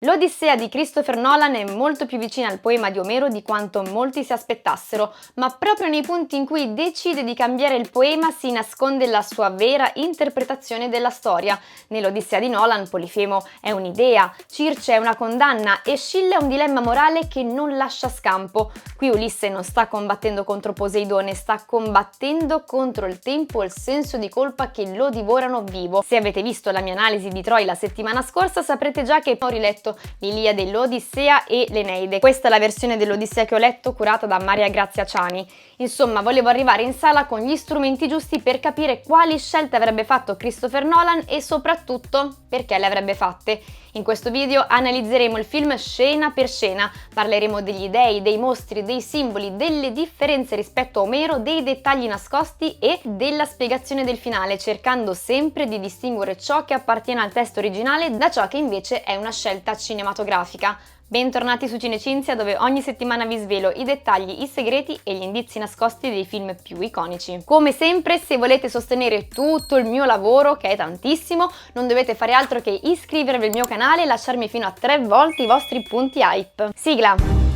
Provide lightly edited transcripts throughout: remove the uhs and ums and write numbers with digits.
L'Odissea di Christopher Nolan è molto più vicina al poema di Omero di quanto molti si aspettassero, ma proprio nei punti in cui decide di cambiare il poema si nasconde la sua vera interpretazione della storia. Nell'Odissea di Nolan Polifemo è un'idea, Circe è una condanna e Scilla è un dilemma morale che non lascia scampo. Qui Ulisse non sta combattendo contro Poseidone, sta combattendo contro il tempo e il senso di colpa che lo divorano vivo. Se avete visto la mia analisi di Troy la settimana scorsa saprete già che ho riletto l'Iliade, l'Odissea e l'Eneide. Questa è la versione dell'Odissea che ho letto curata da Maria Grazia Ciani. Insomma, volevo arrivare in sala con gli strumenti giusti per capire quali scelte avrebbe fatto Christopher Nolan e soprattutto perché le avrebbe fatte. In questo video analizzeremo il film scena per scena, parleremo degli dei, dei mostri, dei simboli, delle differenze rispetto a Omero, dei dettagli nascosti e della spiegazione del finale, cercando sempre di distinguere ciò che appartiene al testo originale da ciò che invece è una scelta cinematografica. Bentornati su Cinecinzia, dove ogni settimana vi svelo i dettagli, i segreti e gli indizi nascosti dei film più iconici. Come sempre, se volete sostenere tutto il mio lavoro, che è tantissimo, non dovete fare altro che iscrivervi al mio canale e lasciarmi fino a 3 volte i vostri punti hype. Sigla!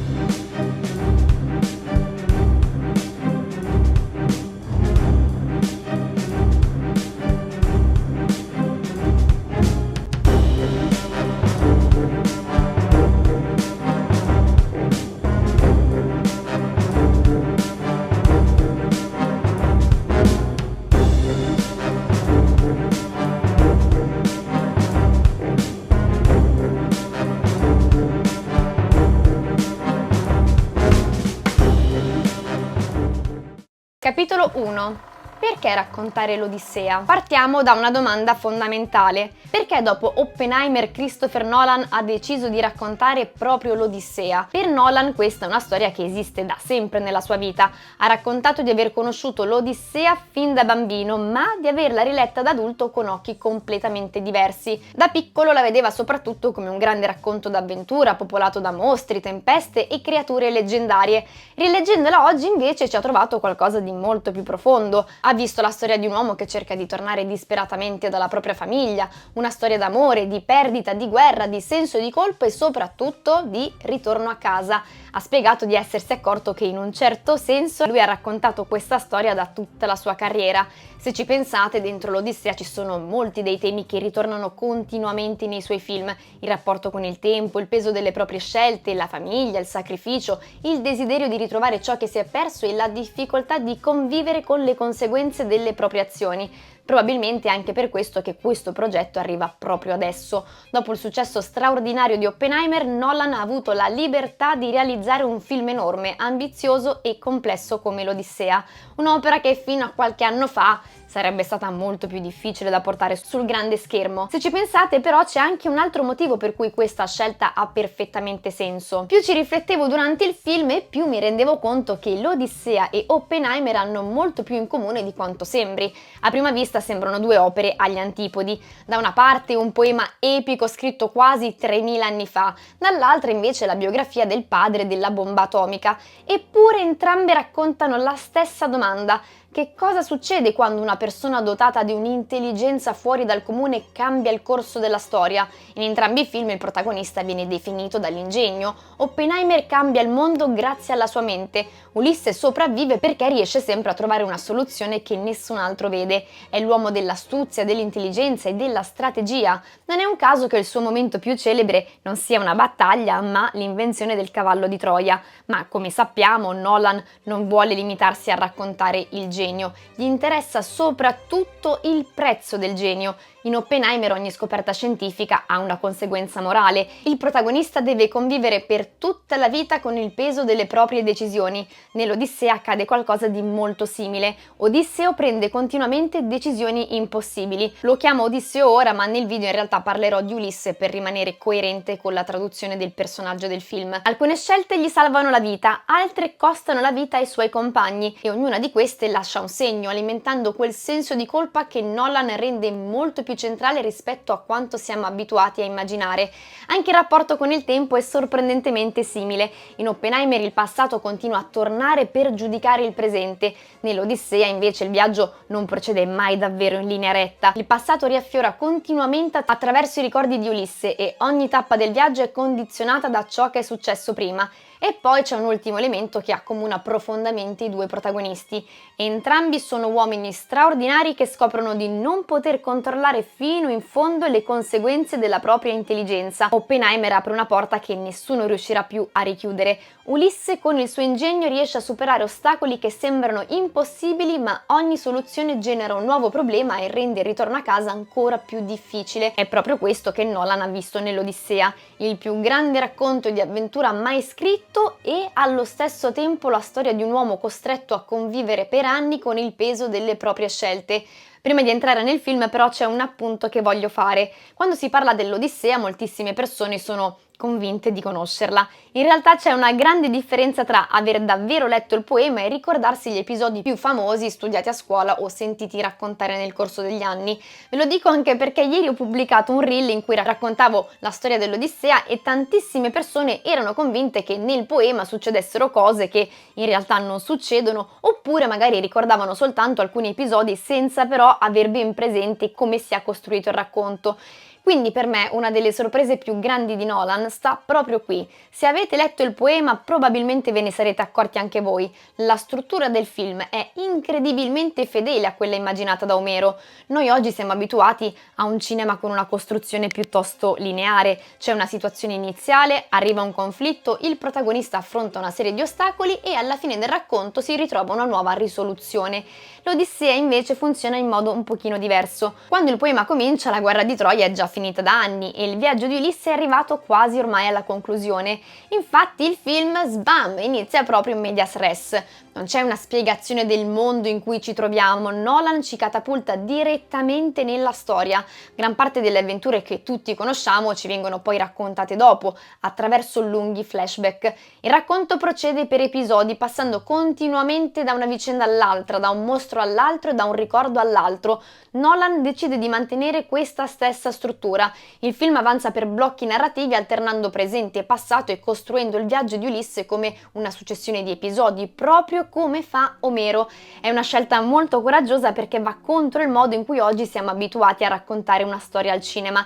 Capitolo 1. Perché raccontare l'Odissea? Partiamo da una domanda fondamentale. Perché dopo Oppenheimer Christopher Nolan ha deciso di raccontare proprio l'Odissea? Per Nolan questa è una storia che esiste da sempre nella sua vita. Ha raccontato di aver conosciuto l'Odissea fin da bambino, ma di averla riletta da adulto con occhi completamente diversi. Da piccolo la vedeva soprattutto come un grande racconto d'avventura popolato da mostri, tempeste e creature leggendarie. Rileggendola oggi invece ci ha trovato qualcosa di molto più profondo. Ha visto la storia di un uomo che cerca di tornare disperatamente dalla propria famiglia, una storia d'amore, di perdita, di guerra, di senso di colpa e soprattutto di ritorno a casa. Ha spiegato di essersi accorto che in un certo senso lui ha raccontato questa storia da tutta la sua carriera. Se ci pensate, dentro l'Odissea ci sono molti dei temi che ritornano continuamente nei suoi film: il rapporto con il tempo, il peso delle proprie scelte, la famiglia, il sacrificio, il desiderio di ritrovare ciò che si è perso e la difficoltà di convivere con le conseguenze delle proprie azioni. Probabilmente è anche per questo che questo progetto arriva proprio adesso. Dopo il successo straordinario di Oppenheimer, Nolan ha avuto la libertà di realizzare un film enorme, ambizioso e complesso come l'Odissea, un'opera che fino a qualche anno fa sarebbe stata molto più difficile da portare sul grande schermo. Se ci pensate però c'è anche un altro motivo per cui questa scelta ha perfettamente senso. Più ci riflettevo durante il film e più mi rendevo conto che l'Odissea e Oppenheimer hanno molto più in comune di quanto sembri. A prima vista sembrano due opere agli antipodi. Da una parte un poema epico scritto quasi 3000 anni fa, dall'altra invece la biografia del padre della bomba atomica. Eppure entrambe raccontano la stessa domanda: che cosa succede quando una persona dotata di un'intelligenza fuori dal comune cambia il corso della storia? In entrambi i film il protagonista viene definito dall'ingegno. Oppenheimer cambia il mondo grazie alla sua mente. Ulisse sopravvive perché riesce sempre a trovare una soluzione che nessun altro vede. È l'uomo dell'astuzia, dell'intelligenza e della strategia. Non è un caso che il suo momento più celebre non sia una battaglia, ma l'invenzione del cavallo di Troia. Ma come sappiamo, Nolan non vuole limitarsi a raccontare il genio. Gli interessa soprattutto il prezzo del genio. In Oppenheimer ogni scoperta scientifica ha una conseguenza morale. Il protagonista deve convivere per tutta la vita con il peso delle proprie decisioni. Nell'Odissea accade qualcosa di molto simile. Odisseo prende continuamente decisioni impossibili. Lo chiamo Odisseo ora, ma nel video in realtà parlerò di Ulisse per rimanere coerente con la traduzione del personaggio del film. Alcune scelte gli salvano la vita, altre costano la vita ai suoi compagni e ognuna di queste lascia un segno, alimentando quel senso di colpa che Nolan rende molto più più centrale rispetto a quanto siamo abituati a immaginare. Anche il rapporto con il tempo è sorprendentemente simile. In Oppenheimer il passato continua a tornare per giudicare il presente. Nell'Odissea invece il viaggio non procede mai davvero in linea retta. Il passato riaffiora continuamente attraverso i ricordi di Ulisse e ogni tappa del viaggio è condizionata da ciò che è successo prima. E poi c'è un ultimo elemento che accomuna profondamente i due protagonisti. Entrambi sono uomini straordinari che scoprono di non poter controllare fino in fondo le conseguenze della propria intelligenza. Oppenheimer apre una porta che nessuno riuscirà più a richiudere. Ulisse con il suo ingegno riesce a superare ostacoli che sembrano impossibili, ma ogni soluzione genera un nuovo problema e rende il ritorno a casa ancora più difficile. È proprio questo che Nolan ha visto nell'Odissea, il più grande racconto di avventura mai scritto e allo stesso tempo la storia di un uomo costretto a convivere per anni con il peso delle proprie scelte. Prima di entrare nel film però c'è un appunto che voglio fare. Quando si parla dell'Odissea moltissime persone sono convinte di conoscerla. In realtà c'è una grande differenza tra aver davvero letto il poema e ricordarsi gli episodi più famosi studiati a scuola o sentiti raccontare nel corso degli anni. Ve lo dico anche perché ieri ho pubblicato un reel in cui raccontavo la storia dell'Odissea e tantissime persone erano convinte che nel poema succedessero cose che in realtà non succedono, oppure magari ricordavano soltanto alcuni episodi senza però aver ben presente come si è costruito il racconto. Quindi per me una delle sorprese più grandi di Nolan sta proprio qui. Se avete letto il poema probabilmente ve ne sarete accorti anche voi. La struttura del film è incredibilmente fedele a quella immaginata da Omero. Noi oggi siamo abituati a un cinema con una costruzione piuttosto lineare. C'è una situazione iniziale, arriva un conflitto, il protagonista affronta una serie di ostacoli e alla fine del racconto si ritrova una nuova risoluzione. L'Odissea invece funziona in modo un pochino diverso. Quando il poema comincia, la guerra di Troia è già finita da anni e il viaggio di Ulisse è arrivato quasi ormai alla conclusione. Infatti il film, sbam, inizia proprio in medias res. Non c'è una spiegazione del mondo in cui ci troviamo, Nolan ci catapulta direttamente nella storia. Gran parte delle avventure che tutti conosciamo ci vengono poi raccontate dopo, attraverso lunghi flashback. Il racconto procede per episodi, passando continuamente da una vicenda all'altra, da un mostro all'altro e da un ricordo all'altro. Nolan decide di mantenere questa stessa struttura. Il film avanza per blocchi narrativi alternando presente e passato e costruendo il viaggio di Ulisse come una successione di episodi, proprio come fa Omero. È una scelta molto coraggiosa perché va contro il modo in cui oggi siamo abituati a raccontare una storia al cinema.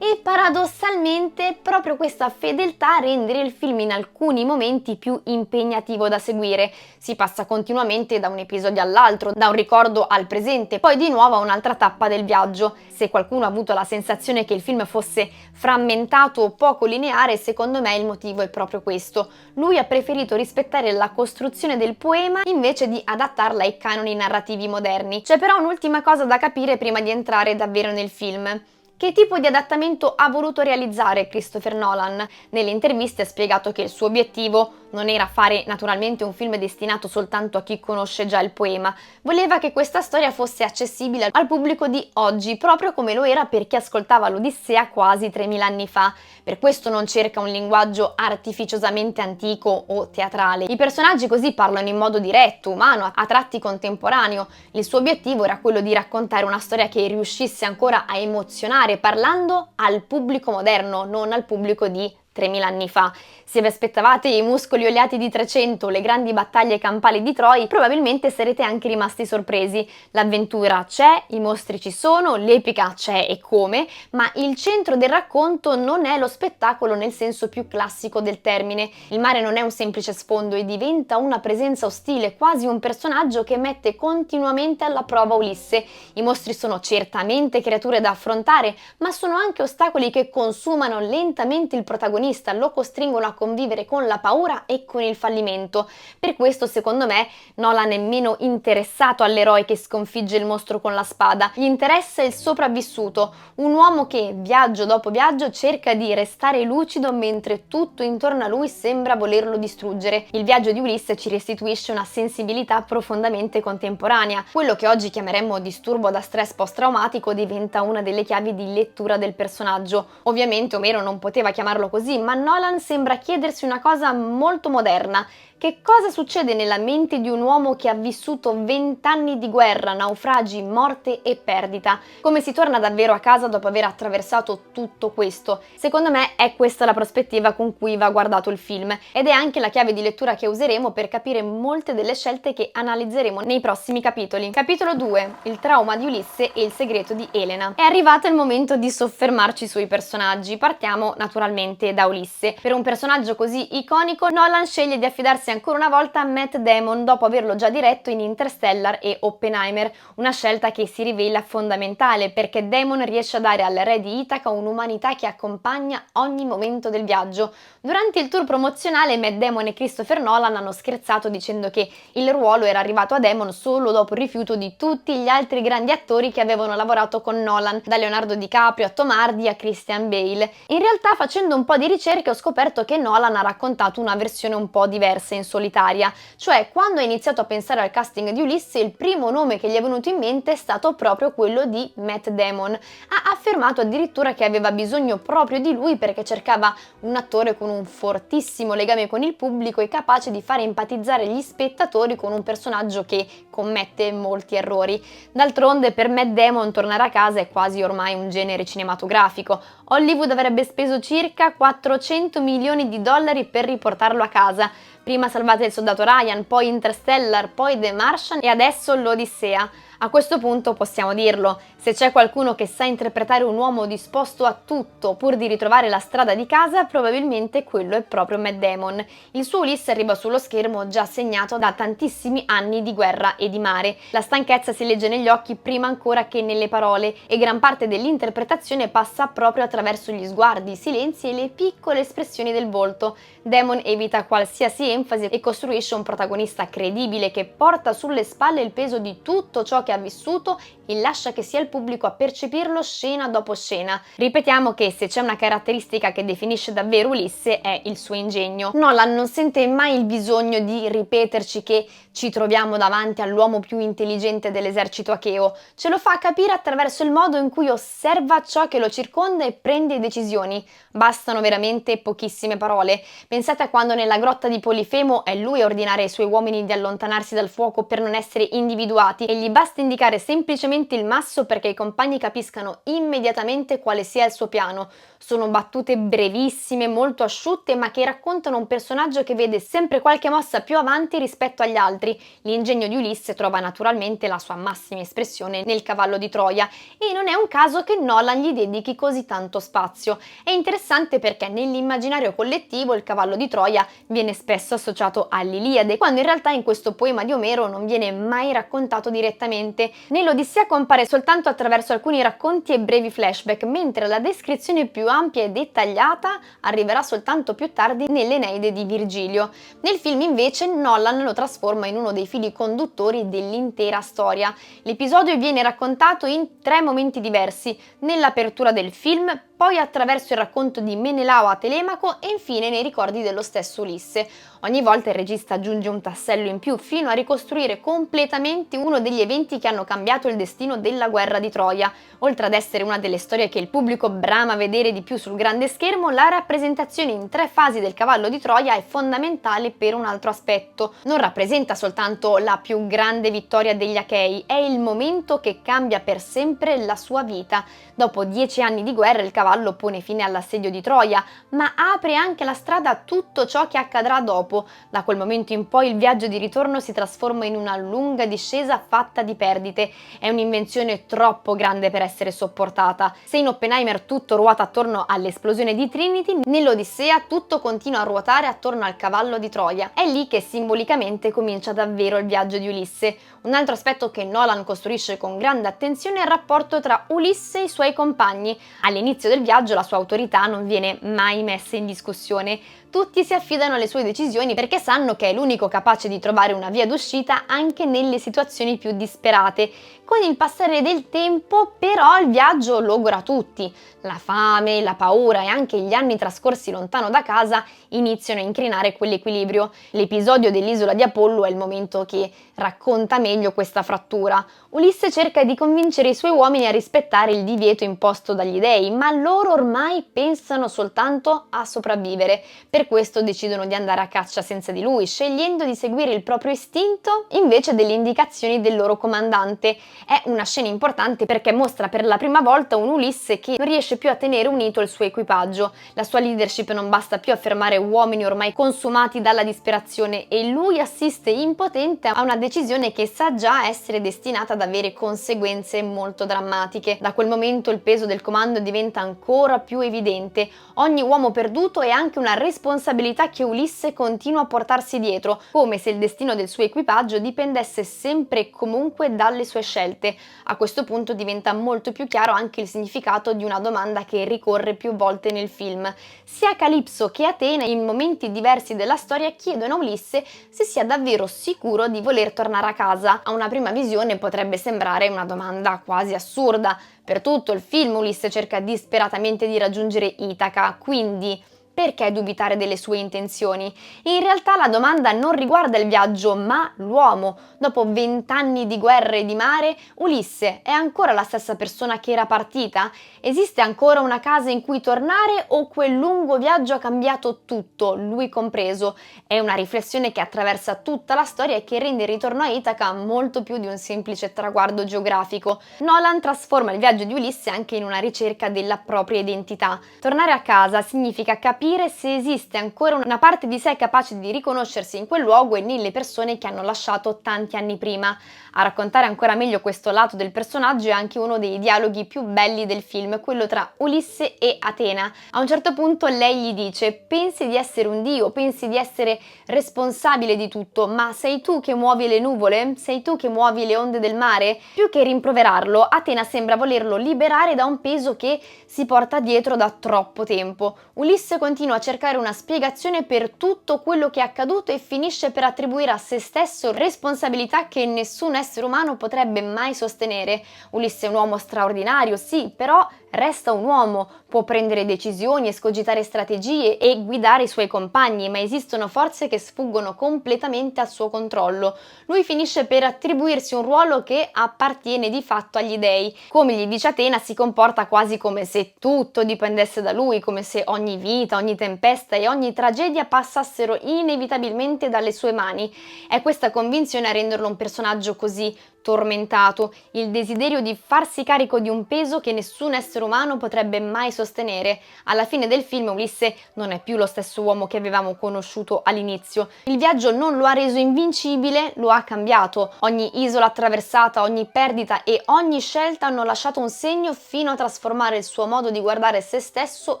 E paradossalmente proprio questa fedeltà rende il film in alcuni momenti più impegnativo da seguire. Si passa continuamente da un episodio all'altro, da un ricordo al presente, poi di nuovo a un'altra tappa del viaggio. Se qualcuno ha avuto la sensazione che il film fosse frammentato o poco lineare, secondo me il motivo è proprio questo. Lui ha preferito rispettare la costruzione del poema invece di adattarla ai canoni narrativi moderni. C'è però un'ultima cosa da capire prima di entrare davvero nel film. Che tipo di adattamento ha voluto realizzare Christopher Nolan? Nelle interviste ha spiegato che il suo obiettivo non era fare naturalmente un film destinato soltanto a chi conosce già il poema, voleva che questa storia fosse accessibile al pubblico di oggi, proprio come lo era per chi ascoltava l'Odissea quasi 3000 anni fa. Per questo non cerca un linguaggio artificiosamente antico o teatrale. I personaggi così parlano in modo diretto, umano, a tratti contemporaneo. Il suo obiettivo era quello di raccontare una storia che riuscisse ancora a emozionare, parlando al pubblico moderno, non al pubblico di 3000 anni fa. Se vi aspettavate i muscoli oliati di 300 o le grandi battaglie campali di Troia, probabilmente sarete anche rimasti sorpresi. L'avventura c'è, i mostri ci sono, l'epica c'è e come, ma il centro del racconto non è lo spettacolo nel senso più classico del termine. Il mare non è un semplice sfondo e diventa una presenza ostile, quasi un personaggio che mette continuamente alla prova Ulisse. I mostri sono certamente creature da affrontare, ma sono anche ostacoli che consumano lentamente il protagonista, lo costringono a convivere con la paura e con il fallimento. Per questo, secondo me, Nolan è meno interessato all'eroe che sconfigge il mostro con la spada. Gli interessa il sopravvissuto, un uomo che, viaggio dopo viaggio, cerca di restare lucido mentre tutto intorno a lui sembra volerlo distruggere. Il viaggio di Ulisse ci restituisce una sensibilità profondamente contemporanea. Quello che oggi chiameremmo disturbo da stress post-traumatico diventa una delle chiavi di lettura del personaggio. Ovviamente Omero non poteva chiamarlo così così, ma Nolan sembra chiedersi una cosa molto moderna. Che cosa succede nella mente di un uomo che ha vissuto 20 anni di guerra, naufragi, morte e perdita? Come si torna davvero a casa dopo aver attraversato tutto questo? Secondo me è questa la prospettiva con cui va guardato il film ed è anche la chiave di lettura che useremo per capire molte delle scelte che analizzeremo nei prossimi capitoli. Capitolo 2. Il trauma di Ulisse e il segreto di Elena. È arrivato il momento di soffermarci sui personaggi. Partiamo naturalmente da Ulisse. Per un personaggio così iconico, Nolan sceglie di affidarsi ancora una volta a Matt Damon dopo averlo già diretto in Interstellar e Oppenheimer, una scelta che si rivela fondamentale perché Damon riesce a dare al re di Itaca un'umanità che accompagna ogni momento del viaggio. Durante il tour promozionale Matt Damon e Christopher Nolan hanno scherzato dicendo che il ruolo era arrivato a Damon solo dopo il rifiuto di tutti gli altri grandi attori che avevano lavorato con Nolan, da Leonardo DiCaprio a Tom Hardy a Christian Bale. In realtà, facendo un po' di ricerche, ho scoperto che Nolan ha raccontato una versione un po' diversa in solitaria, cioè quando ha iniziato a pensare al casting di Ulisse il primo nome che gli è venuto in mente è stato proprio quello di Matt Damon. Ha affermato addirittura che aveva bisogno proprio di lui perché cercava un attore con un fortissimo legame con il pubblico e capace di fare empatizzare gli spettatori con un personaggio che commette molti errori. D'altronde per Matt Damon tornare a casa è quasi ormai un genere cinematografico. Hollywood avrebbe speso circa 400 milioni di dollari per riportarlo a casa. Prima Salvate il soldato Ryan, poi Interstellar, poi The Martian e adesso l'Odissea. A questo punto possiamo dirlo, se c'è qualcuno che sa interpretare un uomo disposto a tutto pur di ritrovare la strada di casa, probabilmente quello è proprio Matt Damon. Il suo Ulisse arriva sullo schermo già segnato da tantissimi anni di guerra e di mare. La stanchezza si legge negli occhi prima ancora che nelle parole e gran parte dell'interpretazione passa proprio attraverso gli sguardi, i silenzi e le piccole espressioni del volto. Damon evita qualsiasi enfasi e costruisce un protagonista credibile che porta sulle spalle il peso di tutto ciò che ha vissuto e lascia che sia il pubblico a percepirlo scena dopo scena. Ripetiamo che se c'è una caratteristica che definisce davvero Ulisse è il suo ingegno. Nolan non sente mai il bisogno di ripeterci che ci troviamo davanti all'uomo più intelligente dell'esercito acheo, ce lo fa capire attraverso il modo in cui osserva ciò che lo circonda e prende decisioni. Bastano veramente pochissime parole. Pensate a quando nella grotta di Polifemo è lui a ordinare ai suoi uomini di allontanarsi dal fuoco per non essere individuati e gli basta indicare semplicemente il masso perché i compagni capiscano immediatamente quale sia il suo piano. Sono battute brevissime, molto asciutte, ma che raccontano un personaggio che vede sempre qualche mossa più avanti rispetto agli altri. L'ingegno di Ulisse trova naturalmente la sua massima espressione nel cavallo di Troia e non è un caso che Nolan gli dedichi così tanto spazio. È interessante perché nell'immaginario collettivo il cavallo di Troia viene spesso associato all'Iliade, quando in realtà in questo poema di Omero non viene mai raccontato direttamente. Nell'Odissea compare soltanto attraverso alcuni racconti e brevi flashback, mentre la descrizione più ampia e dettagliata arriverà soltanto più tardi nell'Eneide di Virgilio. Nel film invece Nolan lo trasforma in uno dei fili conduttori dell'intera storia. L'episodio viene raccontato in 3 momenti diversi, nell'apertura del film, poi attraverso il racconto di Menelao a Telemaco e infine nei ricordi dello stesso Ulisse. Ogni volta il regista aggiunge un tassello in più fino a ricostruire completamente uno degli eventi che hanno cambiato il destino della guerra di Troia. Oltre ad essere una delle storie che il pubblico brama vedere di più sul grande schermo, la rappresentazione in 3 fasi del cavallo di Troia è fondamentale per un altro aspetto. Non rappresenta soltanto la più grande vittoria degli Achei, è il momento che cambia per sempre la sua vita. Dopo 10 anni di guerra il cavallo pone fine all'assedio di Troia, ma apre anche la strada a tutto ciò che accadrà dopo. Da quel momento in poi il viaggio di ritorno si trasforma in una lunga discesa fatta di perdite. È un'invenzione troppo grande per essere sopportata. Se in Oppenheimer tutto ruota attorno all'esplosione di Trinity, nell'Odissea tutto continua a ruotare attorno al cavallo di Troia. È lì che simbolicamente comincia davvero il viaggio di Ulisse. Un altro aspetto che Nolan costruisce con grande attenzione è il rapporto tra Ulisse e i suoi compagni. All'inizio del viaggio la sua autorità non viene mai messa in discussione. Tutti si affidano alle sue decisioni perché sanno che è l'unico capace di trovare una via d'uscita anche nelle situazioni più disperate. Con il passare del tempo, però, il viaggio logora tutti. La fame, la paura e anche gli anni trascorsi lontano da casa iniziano a incrinare quell'equilibrio. L'episodio dell'isola di Apollo è il momento che racconta meglio questa frattura. Ulisse cerca di convincere i suoi uomini a rispettare il divieto imposto dagli dei, ma loro ormai pensano soltanto a sopravvivere. Per questo decidono di andare a caccia senza di lui, scegliendo di seguire il proprio istinto invece delle indicazioni del loro comandante. È una scena importante perché mostra per la prima volta un Ulisse che non riesce più a tenere unito il suo equipaggio. La sua leadership non basta più a fermare uomini ormai consumati dalla disperazione e lui assiste impotente a una decisione che sa già essere destinata ad avere conseguenze molto drammatiche. Da quel momento il peso del comando diventa ancora più evidente. Ogni uomo perduto è anche una responsabilità che Ulisse continua a portarsi dietro, come se il destino del suo equipaggio dipendesse sempre e comunque dalle sue scelte. A questo punto diventa molto più chiaro anche il significato di una domanda che ricorre più volte nel film. Sia Calipso che Atena, in momenti diversi della storia, chiedono a Ulisse se sia davvero sicuro di voler tornare a casa. A una prima visione potrebbe sembrare una domanda quasi assurda. Per tutto il film Ulisse cerca disperatamente di raggiungere Itaca, quindi perché dubitare delle sue intenzioni? In realtà la domanda non riguarda il viaggio, ma l'uomo. Dopo 20 anni di guerra e di mare, Ulisse è ancora la stessa persona che era partita? Esiste ancora una casa in cui tornare o quel lungo viaggio ha cambiato tutto, lui compreso? È una riflessione che attraversa tutta la storia e che rende il ritorno a Itaca molto più di un semplice traguardo geografico. Nolan trasforma il viaggio di Ulisse anche in una ricerca della propria identità. Tornare a casa significa capire se esiste ancora una parte di sé capace di riconoscersi in quel luogo e nelle persone che hanno lasciato tanti anni prima. A raccontare ancora meglio questo lato del personaggio è anche uno dei dialoghi più belli del film, quello tra Ulisse e Atena. A un certo punto lei gli dice: pensi di essere un dio, pensi di essere responsabile di tutto, ma sei tu che muovi le nuvole? Sei tu che muovi le onde del mare? Più che rimproverarlo, Atena sembra volerlo liberare da un peso che si porta dietro da troppo tempo. Ulisse continua a cercare una spiegazione per tutto quello che è accaduto e finisce per attribuire a se stesso responsabilità che nessun essere umano potrebbe mai sostenere. Ulisse è un uomo straordinario, sì, però resta un uomo, può prendere decisioni, escogitare strategie e guidare i suoi compagni, ma esistono forze che sfuggono completamente al suo controllo. Lui finisce per attribuirsi un ruolo che appartiene di fatto agli dei. Come gli dice Atena, si comporta quasi come se tutto dipendesse da lui, come se ogni vita, ogni tempesta e ogni tragedia passassero inevitabilmente dalle sue mani. È questa convinzione a renderlo un personaggio così tormentato, il desiderio di farsi carico di un peso che nessun essere umano potrebbe mai sostenere. Alla fine del film Ulisse non è più lo stesso uomo che avevamo conosciuto all'inizio. Il viaggio non lo ha reso invincibile, lo ha cambiato. Ogni isola attraversata, ogni perdita e ogni scelta hanno lasciato un segno fino a trasformare il suo modo di guardare se stesso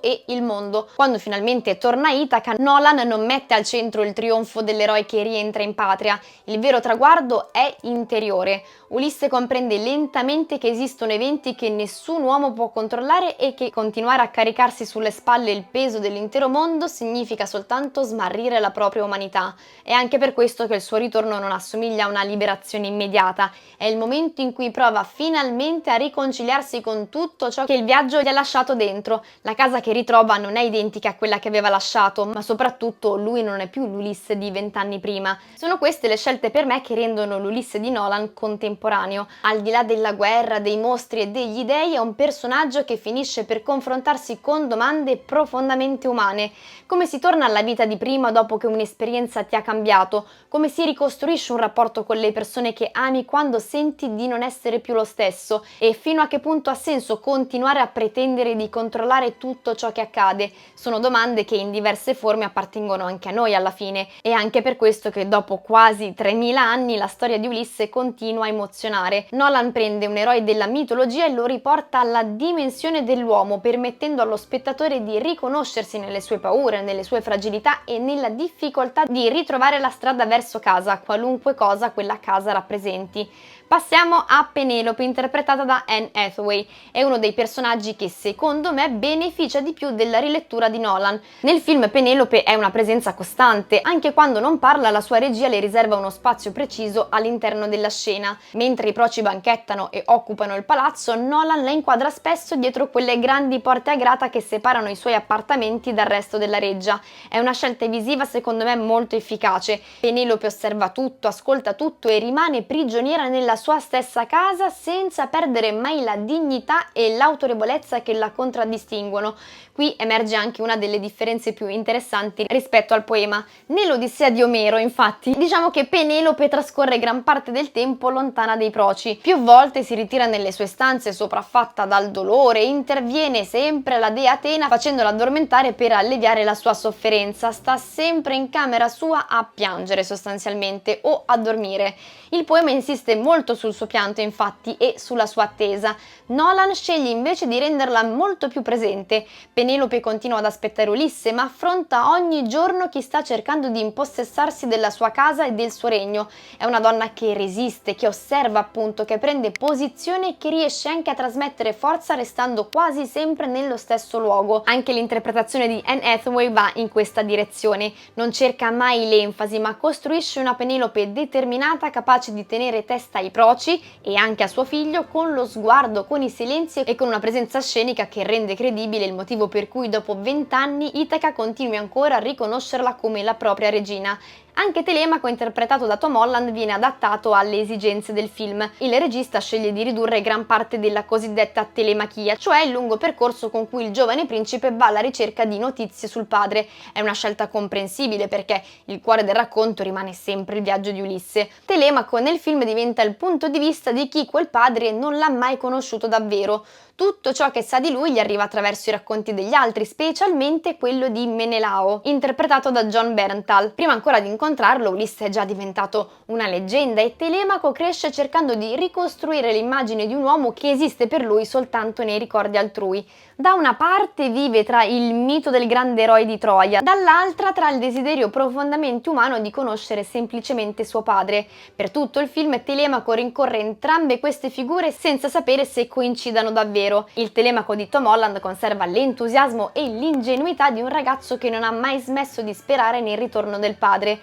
e il mondo. Quando finalmente torna a Itaca, Nolan non mette al centro il trionfo dell'eroe che rientra in patria. Il vero traguardo è interiore. Ulisse comprende lentamente che esistono eventi che nessun uomo può controllare e che continuare a caricarsi sulle spalle il peso dell'intero mondo significa soltanto smarrire la propria umanità. È anche per questo che il suo ritorno non assomiglia a una liberazione immediata. È il momento in cui prova finalmente a riconciliarsi con tutto ciò che il viaggio gli ha lasciato dentro. La casa che ritrova non è identica a quella che aveva lasciato, ma soprattutto lui non è più l'Ulisse di 20 anni prima. Sono queste le scelte per me che rendono l'Ulisse di Nolan contemporaneo. Al di là della guerra, dei mostri e degli dei, è un personaggio che finisce per confrontarsi con domande profondamente umane. Come si torna alla vita di prima dopo che un'esperienza ti ha cambiato? Come si ricostruisce un rapporto con le persone che ami quando senti di non essere più lo stesso? E fino a che punto ha senso continuare a pretendere di controllare tutto ciò che accade? Sono domande che in diverse forme appartengono anche a noi alla fine. È anche per questo che dopo quasi 3000 anni la storia di Ulisse continua a emozionare. Nolan prende un eroe della mitologia e lo riporta alla dimensione dell'uomo, permettendo allo spettatore di riconoscersi nelle sue paure, nelle sue fragilità e nella difficoltà di ritrovare la strada verso casa, qualunque cosa quella casa rappresenti. Passiamo a Penelope, interpretata da Anne Hathaway. È uno dei personaggi che secondo me beneficia di più della rilettura di Nolan. Nel film Penelope è una presenza costante, anche quando non parla la sua regia le riserva uno spazio preciso all'interno della scena. Mentre i proci banchettano e occupano il palazzo, Nolan la inquadra spesso dietro quelle grandi porte a grata che separano i suoi appartamenti dal resto della reggia. È una scelta visiva secondo me molto efficace. Penelope osserva tutto, ascolta tutto e rimane prigioniera nella sua stessa casa senza perdere mai la dignità e l'autorevolezza che la contraddistinguono. Qui emerge anche una delle differenze più interessanti rispetto al poema. Nell'Odissea di Omero, infatti, diciamo che Penelope trascorre gran parte del tempo lontana dai proci. Più volte si ritira nelle sue stanze sopraffatta dal dolore e interviene sempre la dea Atena facendola addormentare per alleviare la sua sofferenza. Sta sempre in camera sua a piangere sostanzialmente o a dormire. Il poema insiste molto sul suo pianto, infatti, e sulla sua attesa. Nolan sceglie invece di renderla molto più presente. Penelope continua ad aspettare Ulisse, ma affronta ogni giorno chi sta cercando di impossessarsi della sua casa e del suo regno. È una donna che resiste, che osserva appunto, che prende posizione e che riesce anche a trasmettere forza restando quasi sempre nello stesso luogo. Anche l'interpretazione di Anne Hathaway va in questa direzione. Non cerca mai l'enfasi, ma costruisce una Penelope determinata, capace di tenere testa ai proci e anche a suo figlio, con lo sguardo, con i silenzi e con una presenza scenica che rende credibile il motivo per cui dopo 20 anni Itaca continui ancora a riconoscerla come la propria regina. Anche Telemaco, interpretato da Tom Holland, viene adattato alle esigenze del film. Il regista sceglie di ridurre gran parte della cosiddetta telemachia, cioè il lungo percorso con cui il giovane principe va alla ricerca di notizie sul padre. È una scelta comprensibile perché il cuore del racconto rimane sempre il viaggio di Ulisse. Telemaco nel film diventa il punto di vista di chi quel padre non l'ha mai conosciuto davvero. Tutto ciò che sa di lui gli arriva attraverso i racconti degli altri, specialmente quello di Menelao, interpretato da Jon Bernthal. Prima ancora di incontrarlo, Ulisse è già diventato una leggenda e Telemaco cresce cercando di ricostruire l'immagine di un uomo che esiste per lui soltanto nei ricordi altrui. Da una parte vive tra il mito del grande eroe di Troia, dall'altra tra il desiderio profondamente umano di conoscere semplicemente suo padre. Per tutto il film Telemaco rincorre entrambe queste figure senza sapere se coincidano davvero. Il Telemaco di Tom Holland conserva l'entusiasmo e l'ingenuità di un ragazzo che non ha mai smesso di sperare nel ritorno del padre.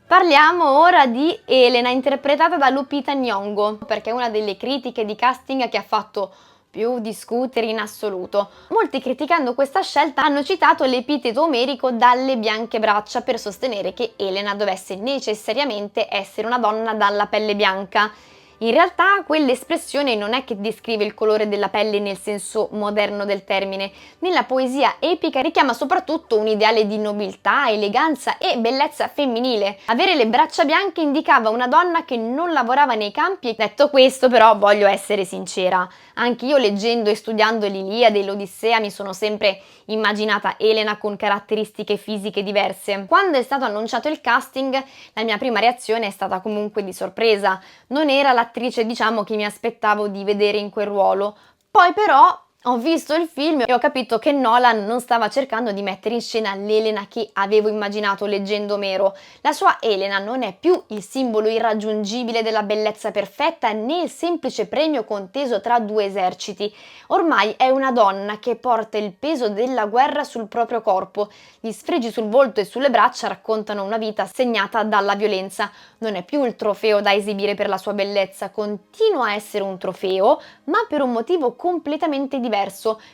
Parliamo ora di Elena, interpretata da Lupita Nyong'o, perché è una delle critiche di casting che ha fatto più discutere in assoluto. Molti, criticando questa scelta, hanno citato l'epiteto omerico dalle bianche braccia per sostenere che Elena dovesse necessariamente essere una donna dalla pelle bianca. In realtà quell'espressione non è che descrive il colore della pelle nel senso moderno del termine. Nella poesia epica richiama soprattutto un ideale di nobiltà, eleganza e bellezza femminile. Avere le braccia bianche indicava una donna che non lavorava nei campi. Detto questo, però, voglio essere sincera. Anche io, leggendo e studiando l'Iliade e l'Odissea, mi sono sempre immaginata Elena con caratteristiche fisiche diverse. Quando è stato annunciato il casting, la mia prima reazione è stata comunque di sorpresa. Non era l'attrice, diciamo, che mi aspettavo di vedere in quel ruolo. Poi però ho visto il film e ho capito che Nolan non stava cercando di mettere in scena l'Elena che avevo immaginato leggendo Omero. La sua Elena non è più il simbolo irraggiungibile della bellezza perfetta né il semplice premio conteso tra due eserciti. Ormai è una donna che porta il peso della guerra sul proprio corpo. Gli sfregi sul volto e sulle braccia raccontano una vita segnata dalla violenza. Non è più il trofeo da esibire per la sua bellezza, continua a essere un trofeo, ma per un motivo completamente diverso.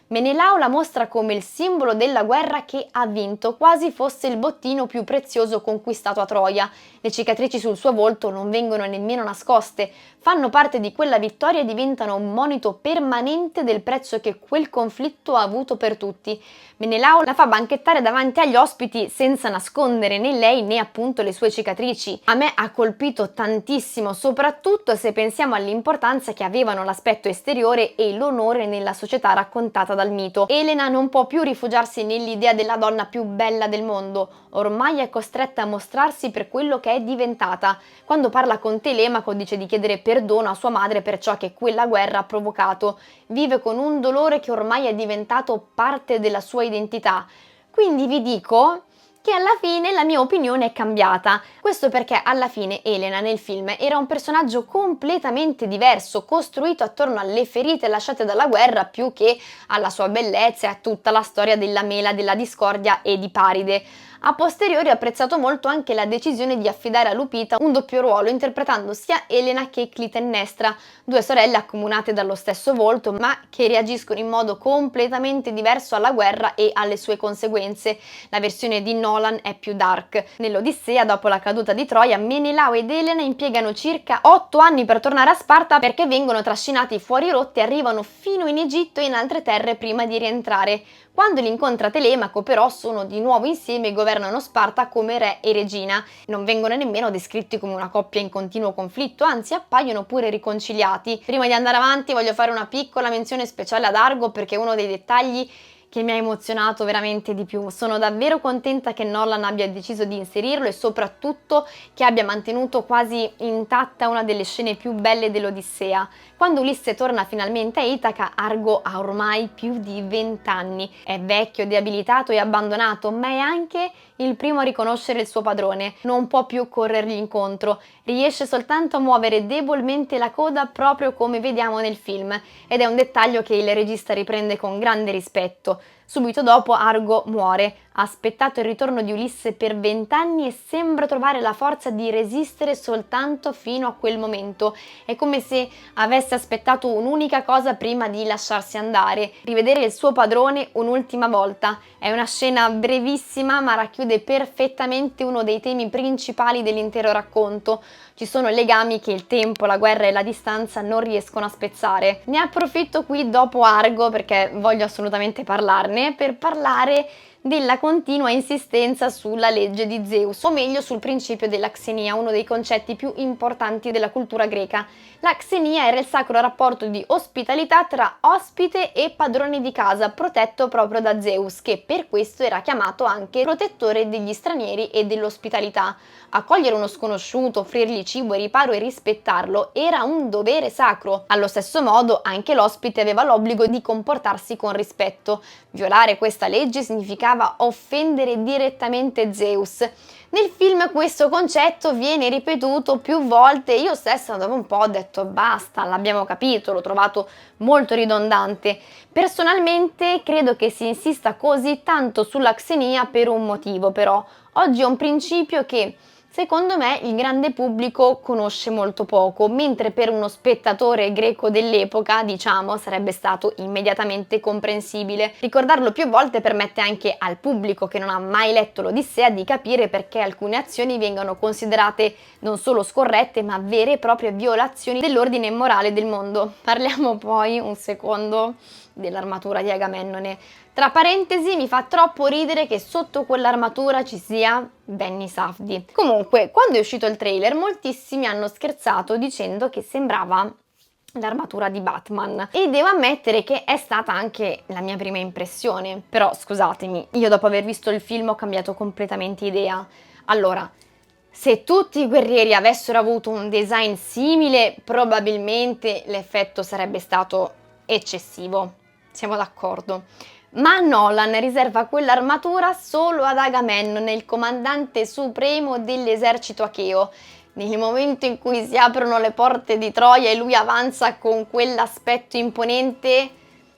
Menelao la mostra come il simbolo della guerra che ha vinto, quasi fosse il bottino più prezioso conquistato a Troia. Le cicatrici sul suo volto non vengono nemmeno nascoste, fanno parte di quella vittoria e diventano un monito permanente del prezzo che quel conflitto ha avuto per tutti. Menelao la fa banchettare davanti agli ospiti senza nascondere né lei né appunto le sue cicatrici. A me ha colpito tantissimo, soprattutto se pensiamo all'importanza che avevano l'aspetto esteriore e l'onore nella società raccontata dal mito. Elena non può più rifugiarsi nell'idea della donna più bella del mondo, ormai è costretta a mostrarsi per quello che è diventata. Quando parla con Telemaco dice di chiedere perdono a sua madre per ciò che quella guerra ha provocato. Vive con un dolore che ormai è diventato parte della sua identità. Quindi vi dico che alla fine la mia opinione è cambiata. Questo perché alla fine Elena nel film era un personaggio completamente diverso, costruito attorno alle ferite lasciate dalla guerra più che alla sua bellezza e a tutta la storia della mela, della discordia e di Paride. A posteriori ho apprezzato molto anche la decisione di affidare a Lupita un doppio ruolo, interpretando sia Elena che Clitennestra, due sorelle accomunate dallo stesso volto, ma che reagiscono in modo completamente diverso alla guerra e alle sue conseguenze. La versione di Nolan è più dark. Nell'Odissea, dopo la caduta di Troia, Menelao ed Elena impiegano circa 8 anni per tornare a Sparta perché vengono trascinati fuori rotta e arrivano fino in Egitto e in altre terre prima di rientrare. Quando li incontra Telemaco però sono di nuovo insieme e governano Sparta come re e regina. Non vengono nemmeno descritti come una coppia in continuo conflitto, anzi appaiono pure riconciliati. Prima di andare avanti voglio fare una piccola menzione speciale ad Argo perché è uno dei dettagli che mi ha emozionato veramente di più. Sono davvero contenta che Nolan abbia deciso di inserirlo e soprattutto che abbia mantenuto quasi intatta una delle scene più belle dell'Odissea. Quando Ulisse torna finalmente a Itaca, Argo ha ormai più di 20 anni. È vecchio, deabilitato e abbandonato, ma è anche il primo a riconoscere il suo padrone. Non può più corrergli incontro, riesce soltanto a muovere debolmente la coda proprio come vediamo nel film, ed è un dettaglio che il regista riprende con grande rispetto. Subito dopo Argo muore, ha aspettato il ritorno di Ulisse per 20 anni e sembra trovare la forza di resistere soltanto fino a quel momento. È come se avesse aspettato un'unica cosa prima di lasciarsi andare, rivedere il suo padrone un'ultima volta. È una scena brevissima ma racchiude perfettamente uno dei temi principali dell'intero racconto. Ci sono legami che il tempo, la guerra e la distanza non riescono a spezzare. Ne approfitto qui dopo Argo perché voglio assolutamente parlarne, per parlare della continua insistenza sulla legge di Zeus, o meglio sul principio della xenia, uno dei concetti più importanti della cultura greca. La xenia era il sacro rapporto di ospitalità tra ospite e padrone di casa, protetto proprio da Zeus, che per questo era chiamato anche protettore degli stranieri e dell'ospitalità. Accogliere uno sconosciuto, offrirgli cibo e riparo e rispettarlo era un dovere sacro. Allo stesso modo anche l'ospite aveva l'obbligo di comportarsi con rispetto. Violare questa legge significava offendere direttamente Zeus. Nel film questo concetto viene ripetuto più volte e io stessa dopo un po' ho detto basta, l'abbiamo capito, l'ho trovato molto ridondante. Personalmente credo che si insista così tanto sulla xenia per un motivo, però oggi è un principio che secondo me il grande pubblico conosce molto poco, mentre per uno spettatore greco dell'epoca, diciamo, sarebbe stato immediatamente comprensibile. Ricordarlo più volte permette anche al pubblico che non ha mai letto l'Odissea di capire perché alcune azioni vengano considerate non solo scorrette, ma vere e proprie violazioni dell'ordine morale del mondo. Parliamo poi un secondo dell'armatura di Agamennone. Tra parentesi, mi fa troppo ridere che sotto quell'armatura ci sia Benny Safdie. Comunque, quando è uscito il trailer, moltissimi hanno scherzato dicendo che sembrava l'armatura di Batman e devo ammettere che è stata anche la mia prima impressione. Però scusatemi, io dopo aver visto il film ho cambiato completamente idea. Allora, se tutti i guerrieri avessero avuto un design simile, probabilmente l'effetto sarebbe stato eccessivo. Siamo d'accordo. Ma Nolan riserva quell'armatura solo ad Agamennone, il comandante supremo dell'esercito acheo. Nel momento in cui si aprono le porte di Troia e lui avanza con quell'aspetto imponente,